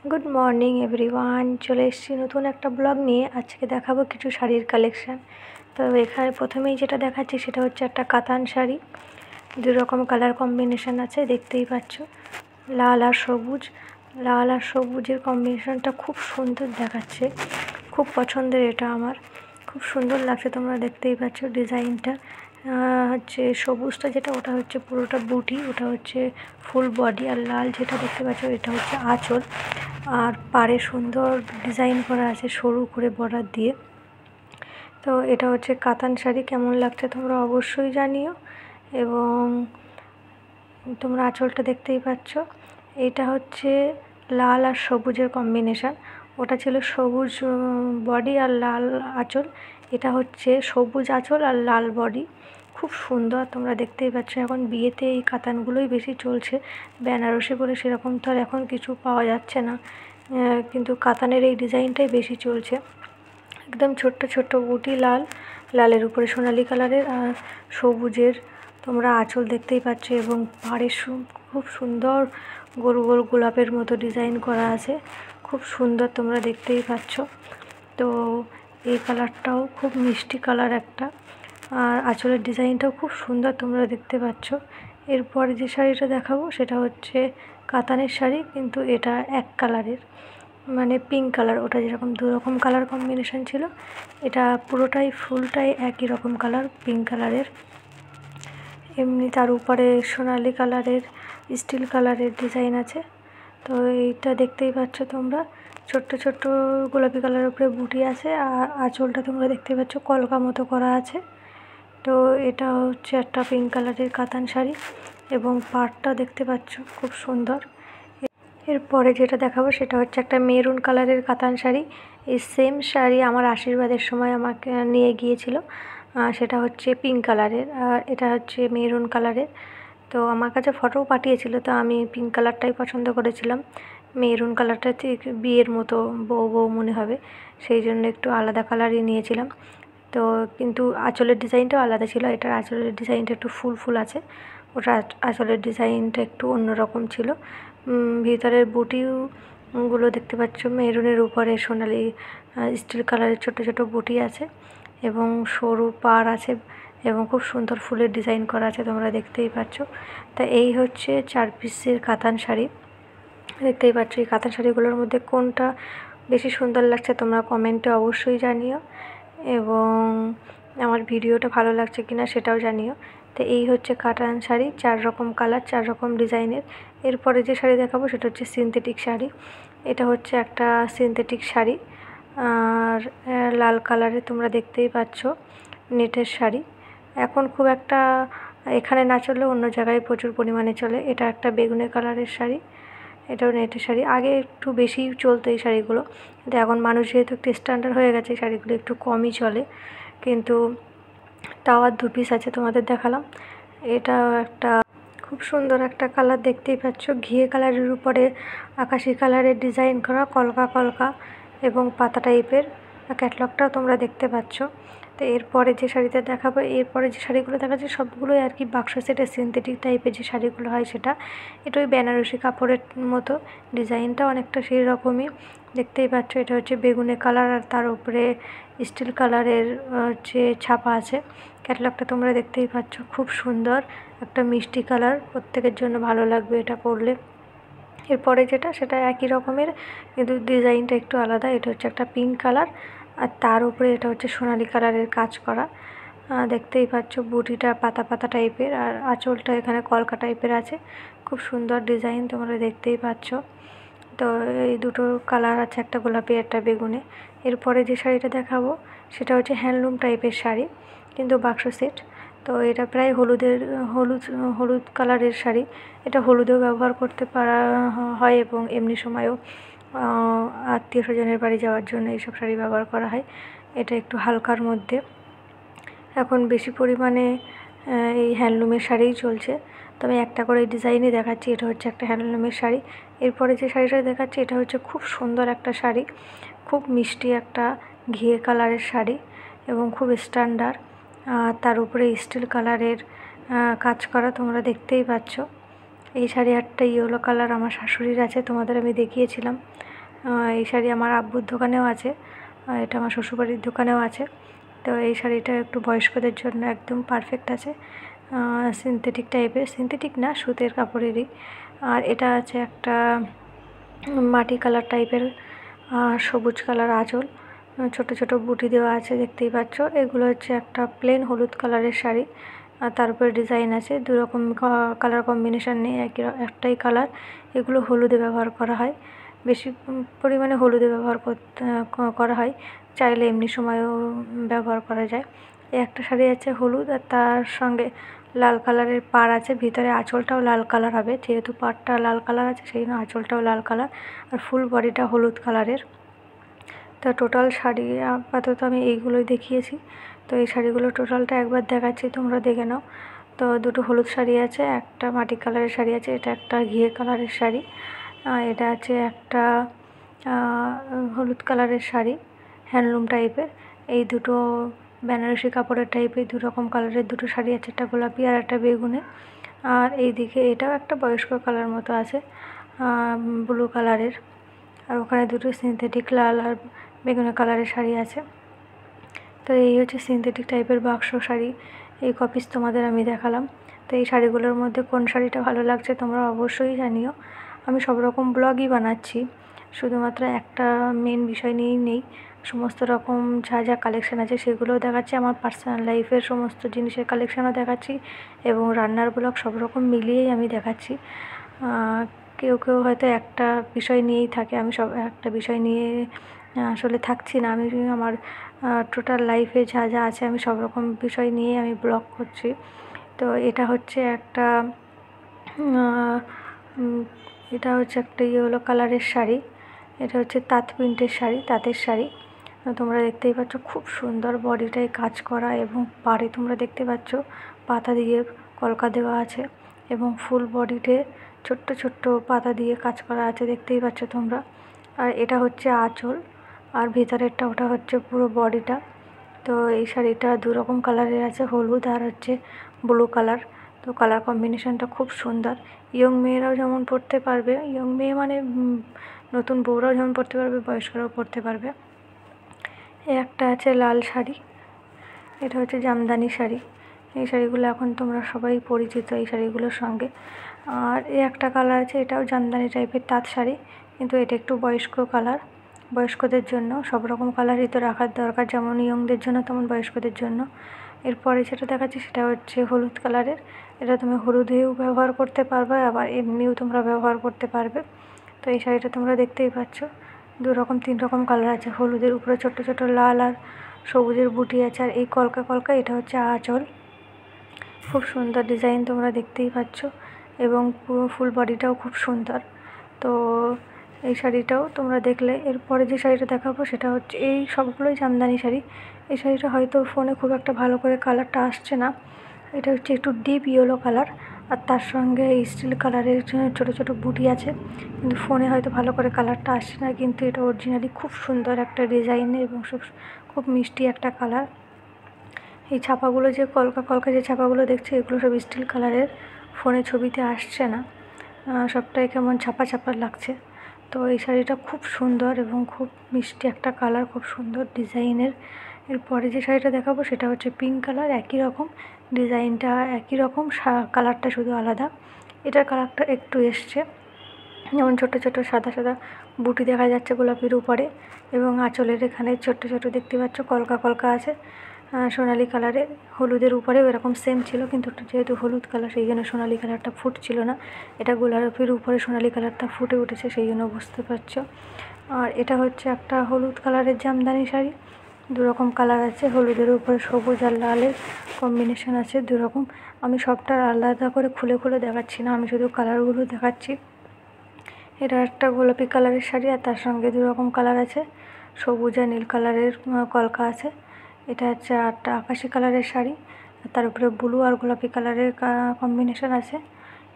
Good morning everyone, চলে এসেছি নতুন একটা ব্লগ নিয়ে। আজকে দেখাবো কিছু শাড়ির কালেকশান। তো এখানে প্রথমেই যেটা দেখাচ্ছি সেটা হচ্ছে একটা কাতান শাড়ি। দু রকম কালার কম্বিনেশান আছে, দেখতেই পাচ্ছ, লাল আর সবুজ। লাল আর সবুজের কম্বিনেশানটা খুব সুন্দর দেখাচ্ছে, খুব পছন্দের এটা আমার, খুব সুন্দর লাগছে। তোমরা দেখতেই পাচ্ছ ডিজাইনটা হচ্ছে সবুজটা যেটা, ওটা হচ্ছে পুরোটা বুটি, ওটা হচ্ছে ফুল বডি। আর লাল যেটা দেখতে পাচ্ছ এটা হচ্ছে আঁচল, আর পাড়ে সুন্দর ডিজাইন করা আছে সরু করে বর্ডার দিয়ে। তো এটা হচ্ছে কাতান শাড়ি। কেমন লাগছে তোমরা অবশ্যই জানিও। এবং তোমরা আঁচলটা দেখতেই পাচ্ছ, এটা হচ্ছে লাল আর সবুজের কম্বিনেশান। ওটা ছিল সবুজ বডি আর লাল আঁচল, এটা হচ্ছে সবুজ আঁচল আর লাল বডি। খুব সুন্দর, তোমরা দেখতেই পাচ্ছ। এখন বিয়েতে এই কাতানগুলোই বেশি চলছে, বেনারসি বলে সেরকম তো আর এখন কিছু পাওয়া যাচ্ছে না, কিন্তু কাতানের এই ডিজাইনটাই বেশি চলছে। একদম ছোট্ট ছোট্ট বুটি, লাল, লালের উপরে সোনালি কালারের আর সবুজের তোমরা আঁচল দেখতেই পাচ্ছ। এবং পাড়ে খুব সুন্দর গোল গোল গোলাপের মতো ডিজাইন করা আছে, খুব সুন্দর, তোমরা দেখতেই পাচ্ছ। তো এই কালারটাও খুব মিষ্টি কালার একটা, আর আঁচলের ডিজাইনটাও খুব সুন্দর, তোমরা দেখতে পাচ্ছ। এরপরে যে শাড়িটা দেখাবো সেটা হচ্ছে কাতানের শাড়ি, কিন্তু এটা এক কালারের, মানে পিঙ্ক কালার। ওটা যেরকম দু রকম কালার কম্বিনেশন ছিল, এটা পুরোটাই ফুলটাই একই রকম কালার, পিঙ্ক কালারের। এমনি তার উপরে সোনালি কালারের স্টিল কালারের ডিজাইন আছে। তো এইটা দেখতেই পাচ্ছ তোমরা, ছোট্ট ছোট্ট গোলাপি কালারের উপরে বুটি আছে, আর আঁচলটা তোমরা দেখতে পাচ্ছ কলকা মতো করা আছে। তো এটা হচ্ছে একটা পিঙ্ক কালারের কাতান শাড়ি, এবং পাড়টা দেখতে পাচ্ছ খুব সুন্দর। এরপরে যেটা দেখাবো সেটা হচ্ছে একটা মেরুন কালারের কাতান শাড়ি। এই সেম শাড়ি আমার আশীর্বাদের সময় আমাকে নিয়ে গিয়েছিল, সেটা হচ্ছে পিঙ্ক কালারের, আর এটা হচ্ছে মেরুন কালারের। তো আমার কাছে ফটোও পাঠিয়েছিল, তো আমি পিঙ্ক কালারটাই পছন্দ করেছিলাম। মেরুন কালারটা ঠিক বিয়ের মতো বউ বউ মনে হবে, সেই জন্য একটু আলাদা কালারই নিয়েছিলাম। তো কিন্তু আঁচলের ডিজাইনটাও আলাদা ছিল, এটার আঁচলের ডিজাইনটা একটু ফুল ফুল আছে, ওটার আঁচলের ডিজাইনটা একটু অন্যরকম ছিল। ভিতরের বুটিগুলো দেখতে পাচ্ছ মেরুনের উপরে সোনালি স্টিল কালারের ছোট ছোট বুটি আছে, এবং সরু পাড় আছে, এবং খুব সুন্দর ফুলের ডিজাইন করা আছে, তোমরা দেখতেই পাচ্ছ। তা এই হচ্ছে 4 পিসের কাতান শাড়ি। দেখতেই পাচ্ছ এই কাতান শাড়িগুলোর মধ্যে কোনটা বেশি সুন্দর লাগছে তোমরা কমেন্টে অবশ্যই জানিও, এবং আমার ভিডিওটা ভালো লাগছে কিনা সেটাও জানিও। তো এই হচ্ছে কাতান শাড়ি, 4 রকম কালার, 4 রকম ডিজাইনের। এরপরে যে শাড়ি দেখাবো সেটা হচ্ছে সিনথেটিক শাড়ি। এটা হচ্ছে একটা সিনথেটিক শাড়ি, আর লাল কালারের, তোমরা দেখতেই পাচ্ছ, নেটের শাড়ি। এখন খুব একটা এখানে না চললেও অন্য জায়গায় প্রচুর পরিমাণে চলে। এটা একটা বেগুনি কালারের শাড়ি, এটাও নেটের শাড়ি। আগে একটু বেশি চলতো এই শাড়িগুলো, কিন্তু এখন মানুষ যেহেতু একটু স্ট্যান্ডার্ড হয়ে গেছে, এই শাড়িগুলো একটু কমই চলে, কিন্তু তাও আর 2 পিস আছে তোমাদের দেখালাম। এটাও একটা খুব সুন্দর একটা কালার, দেখতেই পাচ্ছ, ঘিয়ে কালারের উপরে আকাশি কালারের ডিজাইন করা, কলকা কলকা এবং পাতা টাইপের। ক্যাটলগটাও তোমরা দেখতে পাচ্ছ। তো এরপরে যে শাড়িটা দেখাবো, এরপরে যে শাড়িগুলো দেখাচ্ছে সবগুলোই আর কি বাক্স সেটের সিনথেটিক টাইপের যে শাড়িগুলো হয় সেটা। এটা ওই বেনারসি কাপড়ের মতো, ডিজাইনটা অনেকটা সেই রকমই, দেখতেই পাচ্ছ। এটা হচ্ছে বেগুনি কালার, আর তার উপরে স্টিল কালারের হচ্ছে ছাপা আছে। ক্যাটলগটা তোমরা দেখতেই পাচ্ছ, খুব সুন্দর একটা মিষ্টি কালার, প্রত্যেকের জন্য ভালো লাগবে এটা পরলে। এরপরে যেটা সেটা একই রকমের, কিন্তু ডিজাইনটা একটু আলাদা। এটা হচ্ছে একটা পিঙ্ক কালার, আর তার উপরে এটা হচ্ছে সোনালি কালারের কাজ করা। দেখতেই পাচ্ছ বুটিটা পাতা পাতা টাইপের, আর আঁচলটা এখানে কলকা টাইপের আছে, খুব সুন্দর ডিজাইন, তোমরা দেখতেই পাচ্ছ। তো এই দুটো কালার আছে, একটা গোলাপি একটা বেগুনি। এরপরে যে শাড়িটা দেখাবো সেটা হচ্ছে হ্যান্ডলুম টাইপের শাড়ি, কিন্তু বাক্স সেট। তো এটা প্রায় হলুদ হলুদ কালারের শাড়ি। এটা হলুদেও ব্যবহার করতে পারা হয়, এবং এমনি সময়েও আত্মীয় স্বজনের বাড়ি যাওয়ার জন্য এইসব শাড়ি ব্যবহার করা হয়। এটা একটু হালকার মধ্যে, এখন বেশি পরিমাণে এই হ্যান্ডলুমের শাড়িই চলছে। তো আমি একটা করে ডিজাইনই দেখাচ্ছি। এটা হচ্ছে একটা হ্যান্ডলুমের শাড়ি। এরপরে যে শাড়িটা দেখাচ্ছি এটা হচ্ছে খুব সুন্দর একটা শাড়ি, খুব মিষ্টি একটা ঘিয়ে কালারের শাড়ি, এবং খুব স্ট্যান্ডার্ড, তার উপরে স্টিল কালারের কাজ করা, তোমরা দেখতেই পাচ্ছ। এই শাড়ি একটা ইয়েলো কালার আমার শাশুড়ির আছে, তোমাদের আমি দেখিয়েছিলাম। এই শাড়ি আমার আব্বুর দোকানেও আছে, এটা আমার শ্বশুরবাড়ির দোকানেও আছে। তো এই শাড়িটা একটু বয়স্কদের জন্য একদম পারফেক্ট আছে, সিনথেটিক টাইপের, সিনথেটিক না সুতির কাপড়েরই। আর এটা আছে একটা মাটি কালার টাইপের, সবুজ কালার আঁচল, ছোট ছোট বুটি দেওয়া আছে দেখতেই পাচ্ছ। এগুলো হচ্ছে একটা প্লেন হলুদ কালারের শাড়ি, আর তার উপরে ডিজাইন আছে, দু রকম কালার কম্বিনেশন নেই, একটাই কালার। এগুলো হলুদে ব্যবহার করা হয়, বেশি পরিমাণে হলুদে ব্যবহার করা হয়, চাইলে এমনি সময়ও ব্যবহার করা যায়। একটা শাড়ি আছে হলুদ, আর তার সঙ্গে লাল কালারের পাড় আছে, ভিতরে আঁচলটাও লাল কালার হবে, যেহেতু পাড়টা লাল কালার আছে সেই জন্য আঁচলটাও লাল কালার, আর ফুল বডিটা হলুদ কালারের। তো টোটাল শাড়ি আপাতত আমি এইগুলোই দেখিয়েছি। তো এই শাড়িগুলো টোটালটা একবার দেখাচ্ছি, তোমরা দেখে নাও। তো দুটো হলুদ শাড়ি আছে, একটা মাটি কালারের শাড়ি আছে, এটা একটা ঘিয়ে কালারের শাড়ি, এটা আছে একটা হলুদ কালারের শাড়ি হ্যান্ডলুম টাইপের। এই দুটো বেনারসি কাপড়ের টাইপের দু রকম কালারের দুটো শাড়ি আছে, একটা গোলাপি আর একটা বেগুনে। আর এইদিকে এটাও একটা বয়স্ক কালার মতো আছে, ব্লু কালারের। আর ওখানে দুটো সিনথেটিক লাল আর বেগুনি কালারের শাড়ি আছে। তো এই হচ্ছে সিনথেটিক টাইপের বাক্স শাড়ি, এই কপিস তোমাদের আমি দেখালাম। তো এই শাড়িগুলোর মধ্যে কোন শাড়িটা ভালো লাগছে তোমরা অবশ্যই জানিও। আমি সব রকম ব্লগই বানাচ্ছি, শুধুমাত্র একটা মেন বিষয় নিয়েই নেই, সমস্ত রকম যা যা কালেকশান আছে সেগুলোও দেখাচ্ছি, আমার পার্সোনাল লাইফের সমস্ত জিনিসের কালেকশানও দেখাচ্ছি, এবং রান্নার ব্লগ সব রকম মিলিয়েই আমি দেখাচ্ছি। কেউ কেউ হয়তো একটা বিষয় নিয়েই থাকে, আমি সব একটা বিষয় নিয়ে আসলে থাকছি না, আমি আমার টোটাল লাইফে যা যা আছে আমি সব রকম বিষয় নিয়ে আমি ব্লগ করছি। তো এটা হচ্ছে একটা ইয়েলো কালারের শাড়ি, এটা হচ্ছে তাঁত প্রিন্টের শাড়ি, তাঁতের শাড়ি। তোমরা দেখতেই পাচ্ছ খুব সুন্দর বডিটায় কাজ করা, এবং পাড়ে তোমরা দেখতে পাচ্ছ পাতা দিয়ে কলকা দেওয়া আছে, এবং ফুল বডিতে ছোট্ট ছোট্ট পাতা দিয়ে কাজ করা আছে দেখতেই পাচ্ছ তোমরা। আর এটা হচ্ছে আঁচল, আর ভিতরেরটা ওটা হচ্ছে পুরো বডিটা। তো এই শাড়িটা দু রকম কালারের আছে, হলুদ আর হচ্ছে ব্লু কালার। তো কালার কম্বিনেশনটা খুব সুন্দর, ইয়ং মেয়েরাও যেমন পরতে পারবে, ইয়ং মেয়ে মানে নতুন বউরাও যেমন পরতে পারবে, বয়স্করাও পরতে পারবে। একটা আছে লাল শাড়ি, এটা হচ্ছে জামদানি শাড়ি, এই শাড়িগুলো এখন তোমরা সবাই পরিচিত এই শাড়িগুলোর সঙ্গে। আর একটা কালার আছে, এটাও জামদানি টাইপের তাঁত শাড়ি, কিন্তু এটা একটু বয়স্ক কালার, বয়স্কদের জন্য। সব রকম কালারই তো রাখার দরকার, যেমন ইয়ংদের জন্য তেমন বয়স্কদের জন্য। এরপরে যেটা দেখাচ্ছি সেটা হচ্ছে হলুদ কালারের, এটা তুমি হলুদেও ব্যবহার করতে পারবে, আবার এমনিও তোমরা ব্যবহার করতে পারবে। তো এই শাড়িটা তোমরা দেখতেই পাচ্ছ, দু রকম তিন রকম কালার আছে, হলুদের উপরে ছোট ছোট লাল আর সবুজের বুটি আছে, আর এই কলকা কলকা এটা হচ্ছে আঁচল। খুব সুন্দর ডিজাইন তোমরা দেখতেই পাচ্ছ, এবং পুরো ফুল বডিটাও খুব সুন্দর। তো এই শাড়িটাও তোমরা দেখলে। এরপরে যে শাড়িটা দেখাবো সেটা হচ্ছে, এই সবগুলোই জামদানি শাড়ি। এই শাড়িটা হয়তো ফোনে খুব একটা ভালো করে কালারটা আসছে না, এটা হচ্ছে একটু ডিপ ইয়েলো কালার, আর তার সঙ্গে স্টিল কালারের ছোট ছোট বুটি আছে, কিন্তু ফোনে হয়তো ভালো করে কালারটা আসছে না, কিন্তু এটা অরিজিনালি খুব সুন্দর একটা ডিজাইনের, এবং খুব মিষ্টি একটা কালার। এই ছাপাগুলো যে কলকা কলকা যে ছাপাগুলো দেখছে এগুলো সব স্টিল কালারের, ফোনে ছবিতে আসছে না, সবটাই কেমন ছাপা ছাপা লাগছে। তো এই শাড়িটা খুব সুন্দর এবং খুব মিষ্টি একটা কালার, খুব সুন্দর ডিজাইনের। এরপরে যে শাড়িটা দেখাবো সেটা হচ্ছে পিঙ্ক কালার, একই রকম ডিজাইনটা, একই রকম, কালারটা শুধু আলাদা। এটার কালারটা একটু এসছে, যেমন ছোট ছোট সাদা সাদা বুটি দেখা যাচ্ছে গোলাপির উপরে, এবং আঁচলের এখানে ছোট্ট ছোট দেখতে পাচ্ছ কলকা কলকা আছে সোনালি কালারে। হলুদের উপরেও এরকম সেম ছিল, কিন্তু যেহেতু হলুদ কালার সেই জন্য সোনালি কালারটা ফুটছিল না, এটা গোলাপির উপরে সোনালি কালারটা ফুটে উঠেছে, সেই জন্য বুঝতে পারছো। আর এটা হচ্ছে একটা হলুদ কালারের জামদানি শাড়ি, দু রকম কালার আছে, হলুদের উপরে সবুজ আর লালের কম্বিনেশন আছে দু রকম। আমি সবটা আলাদা করে খুলে খুলে দেখাচ্ছি না, আমি শুধু কালারগুলো দেখাচ্ছি। এটা একটা গোলাপি কালারের শাড়ি, আর তার সঙ্গে দু রকম কালার আছে, সবুজ আর নীল কালারের কলকা আছে। এটা হচ্ছে একটা আকাশি কালারের শাড়ি, তার উপরে ব্লু আর গোলাপি কালারের কম্বিনেশন আছে।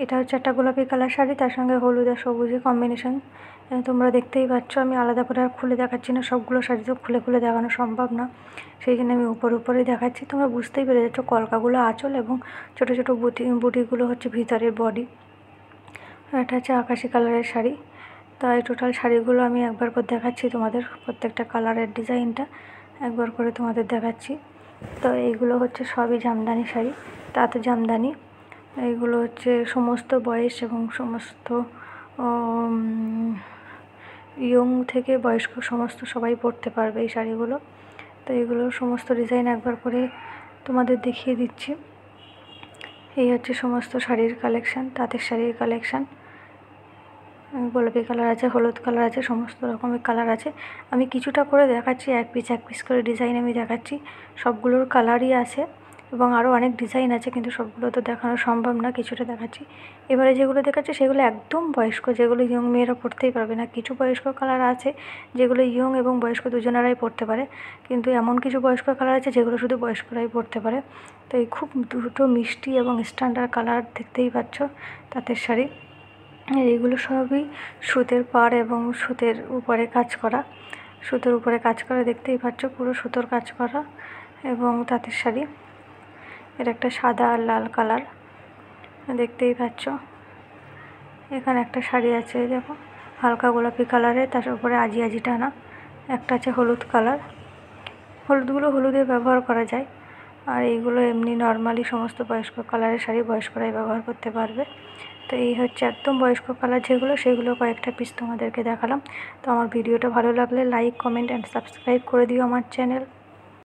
এটা হচ্ছে একটা গোলাপি কালার শাড়ি, তার সঙ্গে হলুদ আর সবুজের কম্বিনেশন, তোমরা দেখতেই পাচ্ছ। আমি আলাদা করে আর খুলে দেখাচ্ছি না, সবগুলো শাড়ি তো খুলে খুলে দেখানো সম্ভব না, সেই জন্য আমি উপরেই দেখাচ্ছি। তোমরা বুঝতেই পেরে যাচ্ছ কলকাগুলো আঁচল, এবং ছোটো ছোটো বুটিগুলো হচ্ছে ভিতরের বডি। এটা হচ্ছে আকাশি কালারের শাড়ি, তাই টোটাল শাড়িগুলো আমি একবার করে দেখাচ্ছি তোমাদের, প্রত্যেকটা কালারের ডিজাইনটা একবার করে তোমাদের দেখাচ্ছি। তো এইগুলো হচ্ছে সবই জামদানি শাড়ি, তাঁত জামদানি। এইগুলো হচ্ছে সমস্ত বয়স এবং সমস্ত ইয়ং থেকে বয়স্ক সমস্ত সবাই পরতে পারবে এই শাড়িগুলো। তো এগুলো সমস্ত ডিজাইন একবার করে তোমাদের দেখিয়ে দিচ্ছি। এই হচ্ছে সমস্ত শাড়ির কালেকশান, তাঁতের শাড়ির কালেকশান। গোলাপি কালার আছে, হলুদ কালার আছে, সমস্ত রকমের কালার আছে। আমি কিছুটা করে দেখাচ্ছি, এক পিস করে ডিজাইন আমি দেখাচ্ছি। সবগুলোর কালারই আছে এবং আরও অনেক ডিজাইন আছে, কিন্তু সবগুলো তো দেখানো সম্ভব না, কিছুটা দেখাচ্ছি। এবারে যেগুলো দেখাচ্ছি সেগুলো একদম বয়স্ক, যেগুলো ইয়ং মেয়েরা পরতেই পারবে না। কিছু বয়স্ক কালার আছে যেগুলো ইয়ং এবং বয়স্ক দুজনেরাই পরতে পারে, কিন্তু এমন কিছু বয়স্ক কালার আছে যেগুলো শুধু বয়স্করাই পরতে পারে। তো এই খুব দুটো মিষ্টি এবং স্ট্যান্ডার্ড কালার, দেখতেই পাচ্ছ তাঁতের শাড়ি। এইগুলো সবই সুতের পাড় এবং সুতের উপরে কাজ করা, সুতোর উপরে কাজ করা, দেখতেই পাচ্ছ পুরো সুতোর কাজ করা এবং তাঁতের শাড়ি। এটা একটা সাদা আর লাল কালার, দেখতেই পাচ্ছ। এখানে একটা শাড়ি আছে দেখো, হালকা গোলাপি কালারের, তার উপরে আজি টানা। একটা আছে হলুদ কালার, হলুদগুলো হলুদে ব্যবহার করা যায়, আর এইগুলো এমনি নর্মালি সমস্ত বয়স্ক কালারের শাড়ি বয়স্করাই ব্যবহার করতে পারবে। তো এই হচ্ছে একদম বয়স্ক কালার যেগুলো, সেগুলো কয়েকটা পিস তোমাদেরকে দেখালাম। তো আমার ভিডিওটা ভালো লাগলে লাইক, কমেন্ট অ্যান্ড সাবস্ক্রাইব করে দিও আমার চ্যানেল।